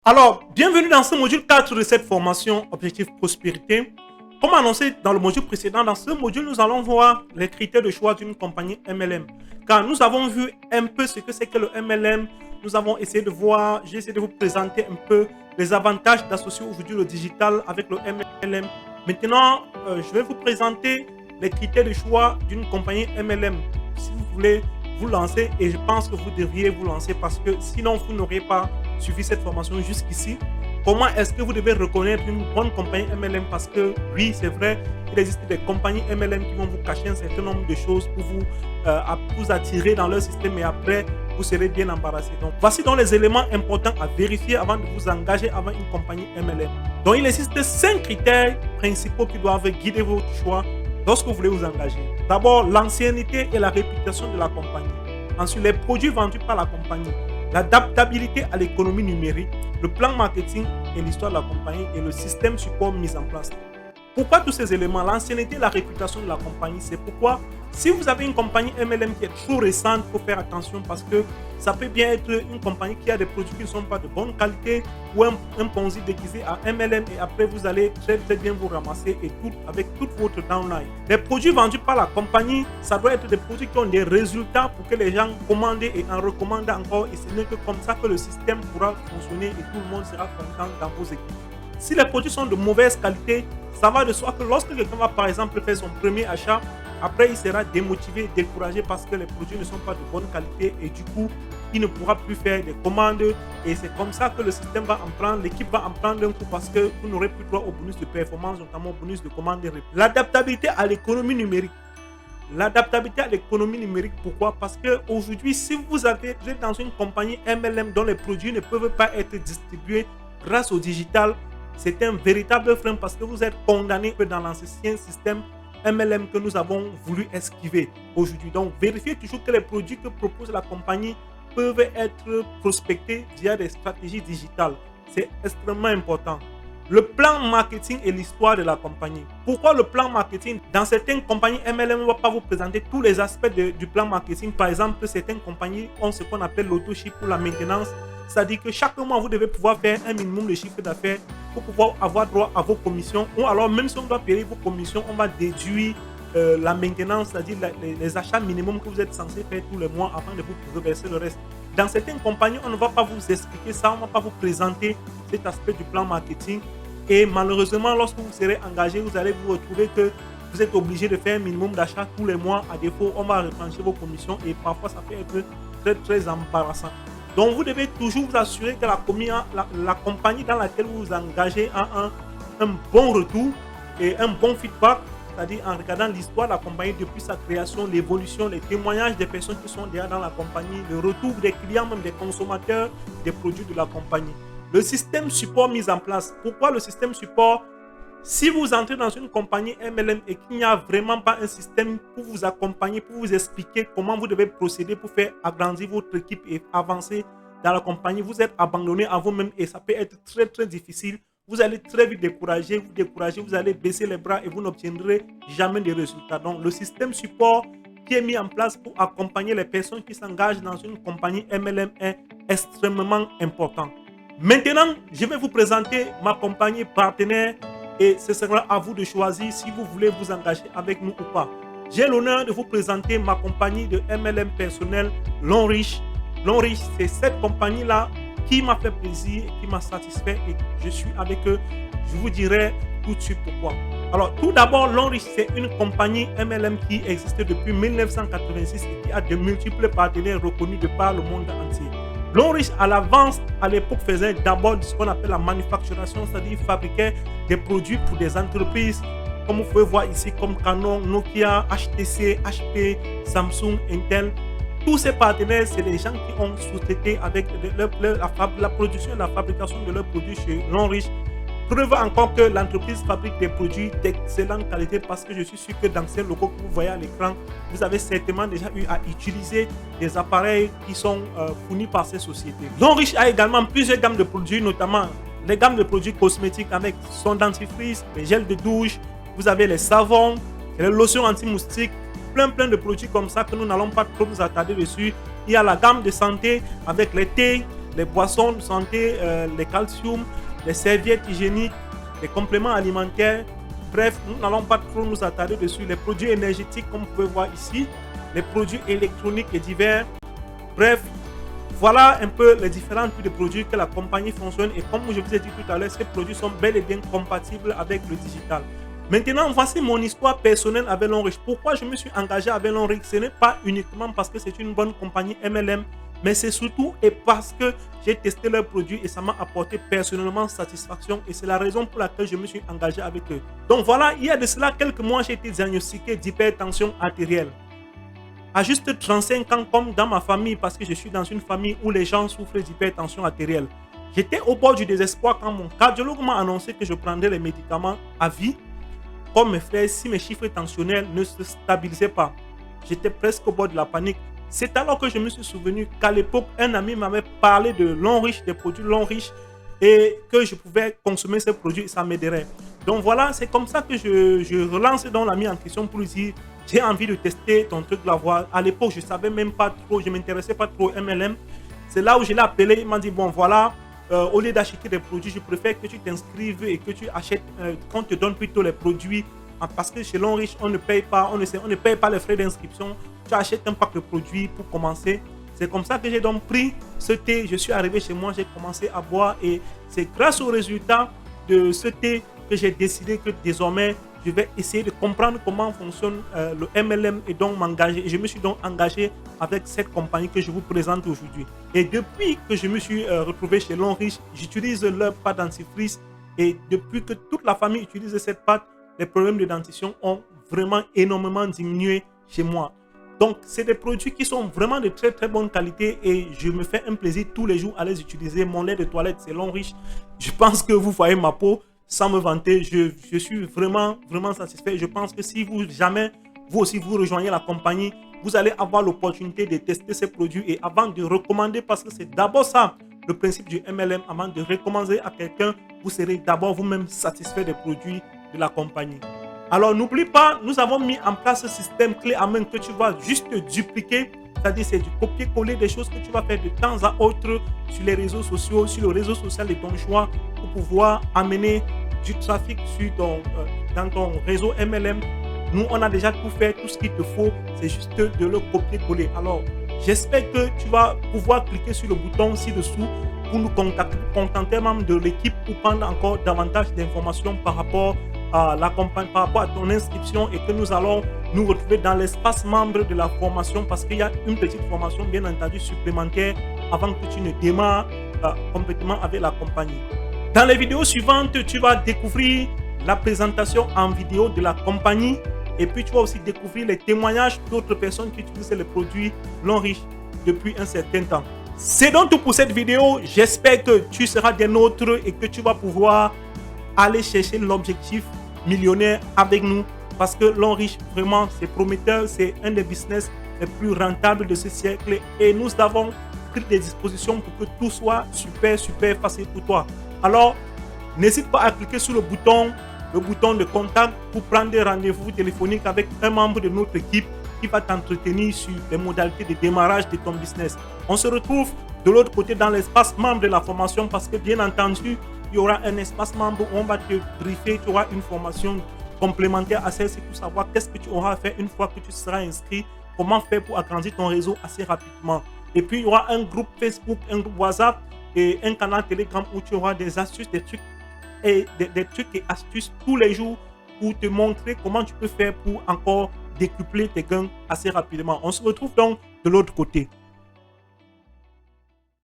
Alors, bienvenue dans ce module 4 de cette formation Objectif Prospérité. Comme annoncé dans le module précédent, dans ce module, nous allons voir les critères de choix d'une compagnie MLM. Car nous avons vu un peu ce que c'est que le MLM. Nous avons essayé de voir, j'ai essayé de vous présenter un peu les avantages d'associer aujourd'hui le digital avec le MLM. Maintenant, je vais vous présenter les critères de choix d'une compagnie MLM. Si vous voulez vous lancer, et je pense que vous devriez vous lancer parce que sinon vous n'aurez pas suivi cette formation jusqu'ici. Comment est-ce que vous devez reconnaître une bonne compagnie MLM? Parce que oui, c'est vrai, il existe des compagnies MLM qui vont vous cacher un certain nombre de choses pour vous attirer dans leur système et après, vous serez bien embarrassé. Donc, voici donc les éléments importants à vérifier avant de vous engager avant une compagnie MLM. Donc, il existe 5 critères principaux qui doivent guider votre choix lorsque vous voulez vous engager. D'abord, l'ancienneté et la réputation de la compagnie. Ensuite, les produits vendus par la compagnie. L'adaptabilité à l'économie numérique, le plan marketing et l'histoire de la compagnie et le système support mis en place. Pourquoi tous ces éléments? L'ancienneté et la réputation de la compagnie, c'est pourquoi si vous avez une compagnie MLM qui est trop récente, il faut faire attention parce que ça peut bien être une compagnie qui a des produits qui ne sont pas de bonne qualité ou un Ponzi déguisé à MLM et après vous allez très bien vous ramasser et tout avec toute votre downline. Les produits vendus par la compagnie, ça doit être des produits qui ont des résultats pour que les gens commandent et en recommandent encore et ce n'est que comme ça que le système pourra fonctionner et tout le monde sera content dans vos équipes. Si les produits sont de mauvaise qualité, ça va de soi que lorsque quelqu'un va par exemple faire son premier achat, après il sera démotivé, découragé parce que les produits ne sont pas de bonne qualité et du coup, il ne pourra plus faire des commandes et c'est comme ça que le système va en prendre, l'équipe va en prendre un coup parce que vous n'aurez plus droit au bonus de performance, notamment au bonus de commande. L'adaptabilité à l'économie numérique. L'adaptabilité à l'économie numérique, pourquoi? Parce qu'aujourd'hui, si vous êtes dans une compagnie MLM dont les produits ne peuvent pas être distribués grâce au digital, c'est un véritable frein parce que vous êtes condamné dans l'ancien système MLM que nous avons voulu esquiver aujourd'hui. Donc, vérifiez toujours que les produits que propose la compagnie peuvent être prospectés via des stratégies digitales. C'est extrêmement important. Le plan marketing et l'histoire de la compagnie. Pourquoi le plan marketing? Dans certaines compagnies MLM, on ne va pas vous présenter tous les aspects du plan marketing. Par exemple, certaines compagnies ont ce qu'on appelle l'auto-ship pour la maintenance. C'est-à-dire que chaque mois, vous devez pouvoir faire un minimum de chiffre d'affaires pour pouvoir avoir droit à vos commissions. Ou alors, même si on doit payer vos commissions, on va déduire la maintenance, c'est-à-dire les achats minimums que vous êtes censé faire tous les mois afin de vous reverser le reste. Dans certaines compagnies, on ne va pas vous expliquer ça, on ne va pas vous présenter cet aspect du plan marketing. Et malheureusement, lorsque vous serez engagé, vous allez vous retrouver que vous êtes obligé de faire un minimum d'achat tous les mois. À défaut, on va retrancher vos commissions et parfois, ça peut être très embarrassant. Donc, vous devez toujours vous assurer que la compagnie dans laquelle vous vous engagez a un bon retour et un bon feedback, c'est-à-dire en regardant l'histoire de la compagnie depuis sa création, l'évolution, les témoignages des personnes qui sont déjà dans la compagnie, le retour des clients, même des consommateurs des produits de la compagnie. Le système support mis en place. Pourquoi le système support? Si vous entrez dans une compagnie MLM et qu'il n'y a vraiment pas un système pour vous accompagner, pour vous expliquer comment vous devez procéder pour faire agrandir votre équipe et avancer dans la compagnie, vous êtes abandonné à vous-même et ça peut être très difficile. Vous allez très vite décourager, vous allez baisser les bras et vous n'obtiendrez jamais de résultats. Donc, le système support qui est mis en place pour accompagner les personnes qui s'engagent dans une compagnie MLM est extrêmement important. Maintenant, je vais vous présenter ma compagnie partenaire et ce sera à vous de choisir si vous voulez vous engager avec nous ou pas. J'ai l'honneur de vous présenter ma compagnie de MLM personnel, Lonrich. Lonrich, c'est cette compagnie-là qui m'a fait plaisir et qui m'a satisfait et je suis avec eux. Je vous dirai tout de suite pourquoi. Alors, tout d'abord, Lonrich, c'est une compagnie MLM qui existe depuis 1986 et qui a de multiples partenaires reconnus de par le monde entier. Lonrich, à l'avance, à l'époque, faisait d'abord ce qu'on appelle la manufacturation, c'est-à-dire fabriquait des produits pour des entreprises, comme vous pouvez voir ici, comme Canon, Nokia, HTC, HP, Samsung, Intel. Tous ces partenaires, c'est des gens qui ont sous-traité avec la production et la fabrication de leurs produits chez Lonrich. Preuve encore que l'entreprise fabrique des produits d'excellente qualité parce que je suis sûr que dans ces locaux que vous voyez à l'écran, vous avez certainement déjà eu à utiliser des appareils qui sont fournis par ces sociétés. Lonrich a également plusieurs gammes de produits, notamment les gammes de produits cosmétiques avec son dentifrice, les gels de douche, vous avez les savons, les lotions anti-moustiques, plein de produits comme ça que nous n'allons pas trop nous attarder dessus. Il y a la gamme de santé avec les thés, les boissons de santé, les calcium, les serviettes hygiéniques, les compléments alimentaires. Bref, nous n'allons pas trop nous attarder dessus. Les produits énergétiques, comme vous pouvez voir ici, les produits électroniques et divers. Bref, voilà un peu les différents types de produits que la compagnie fonctionne. Et comme je vous ai dit tout à l'heure, ces produits sont bel et bien compatibles avec le digital. Maintenant, voici mon histoire personnelle avec Lonrich. Pourquoi je me suis engagé avec Lonrich? Ce n'est pas uniquement parce que c'est une bonne compagnie MLM, mais c'est surtout et parce que j'ai testé leurs produits et ça m'a apporté personnellement satisfaction. Et c'est la raison pour laquelle je me suis engagé avec eux. Donc voilà, il y a de cela quelques mois, j'ai été diagnostiqué d'hypertension artérielle. À juste 35 ans, comme dans ma famille, parce que je suis dans une famille où les gens souffrent d'hypertension artérielle. J'étais au bord du désespoir quand mon cardiologue m'a annoncé que je prendrais les médicaments à vie. Comme mes frères, si mes chiffres tensionnels ne se stabilisaient pas, j'étais presque au bord de la panique. C'est alors que je me suis souvenu qu'à l'époque, un ami m'avait parlé de Lonrich, des produits Lonrich, et que je pouvais consommer ces produits et ça m'aiderait. Donc voilà, c'est comme ça que je relance dans l'ami en question pour lui dire j'ai envie de tester ton truc la voix. À l'époque, je ne savais même pas trop, je ne m'intéressais pas trop au MLM. C'est là où je l'ai appelé, il m'a dit bon voilà, au lieu d'acheter des produits, je préfère que tu t'inscrives et que tu achètes, qu'on te donne plutôt les produits. Parce que chez Lonrich, on ne paye pas, on ne paye pas les frais d'inscription. Tu achètes un pack de produits pour commencer. C'est comme ça que j'ai donc pris ce thé. Je suis arrivé chez moi, j'ai commencé à boire et c'est grâce au résultat de ce thé que j'ai décidé que désormais, je vais essayer de comprendre comment fonctionne le MLM et donc m'engager. Et je me suis donc engagé avec cette compagnie que je vous présente aujourd'hui. Et depuis que je me suis retrouvé chez Lonrich, j'utilise leur pâte dentifrice et depuis que toute la famille utilise cette pâte, les problèmes de dentition ont vraiment énormément diminué chez moi. Donc, c'est des produits qui sont vraiment de très très bonne qualité et je me fais un plaisir tous les jours à les utiliser. Mon lait de toilette, c'est Lonrich. Je pense que vous voyez ma peau, sans me vanter, je suis vraiment satisfait. Je pense que si vous jamais, vous aussi, vous rejoignez la compagnie, vous allez avoir l'opportunité de tester ces produits et avant de recommander, parce que c'est d'abord ça, le principe du MLM, avant de recommander à quelqu'un, vous serez d'abord vous-même satisfait des produits de la compagnie. Alors n'oublie pas, nous avons mis en place ce système clé en main que tu vas juste dupliquer, c'est-à-dire c'est du copier-coller des choses que tu vas faire de temps à autre sur les réseaux sociaux, sur le réseau social de ton choix pour pouvoir amener du trafic sur dans ton réseau MLM. Nous, on a déjà tout fait, tout ce qu'il te faut, c'est juste de le copier-coller. Alors, j'espère que tu vas pouvoir cliquer sur le bouton ci-dessous pour nous contenter même de l'équipe pour prendre encore davantage d'informations par rapport à la campagne, par rapport à ton inscription et que nous allons nous retrouver dans l'espace membre de la formation parce qu'il y a une petite formation bien entendu supplémentaire avant que tu ne démarres complètement avec la compagnie. Dans les vidéos suivantes, tu vas découvrir la présentation en vidéo de la compagnie et puis tu vas aussi découvrir les témoignages d'autres personnes qui utilisent les produits Lonrich depuis un certain temps. C'est donc tout pour cette vidéo. J'espère que tu seras des nôtres et que tu vas pouvoir aller chercher l'objectif millionnaire avec nous parce que Lonrich, vraiment, c'est prometteur. C'est un des business les plus rentables de ce siècle et nous avons pris des dispositions pour que tout soit super facile pour toi. Alors, n'hésite pas à cliquer sur le bouton de contact pour prendre des rendez-vous téléphoniques avec un membre de notre équipe qui va t'entretenir sur les modalités de démarrage de ton business. On se retrouve de l'autre côté dans l'espace membre de la formation parce que bien entendu, il y aura un espace membre où on va te briefer, tu auras une formation complémentaire à celle-ci pour savoir qu'est-ce que tu auras à faire une fois que tu seras inscrit, comment faire pour agrandir ton réseau assez rapidement. Et puis, il y aura un groupe Facebook, un groupe WhatsApp et un canal Telegram où tu auras des astuces, des trucs et astuces tous les jours pour te montrer comment tu peux faire pour encore décupler tes gains assez rapidement. On se retrouve donc de l'autre côté.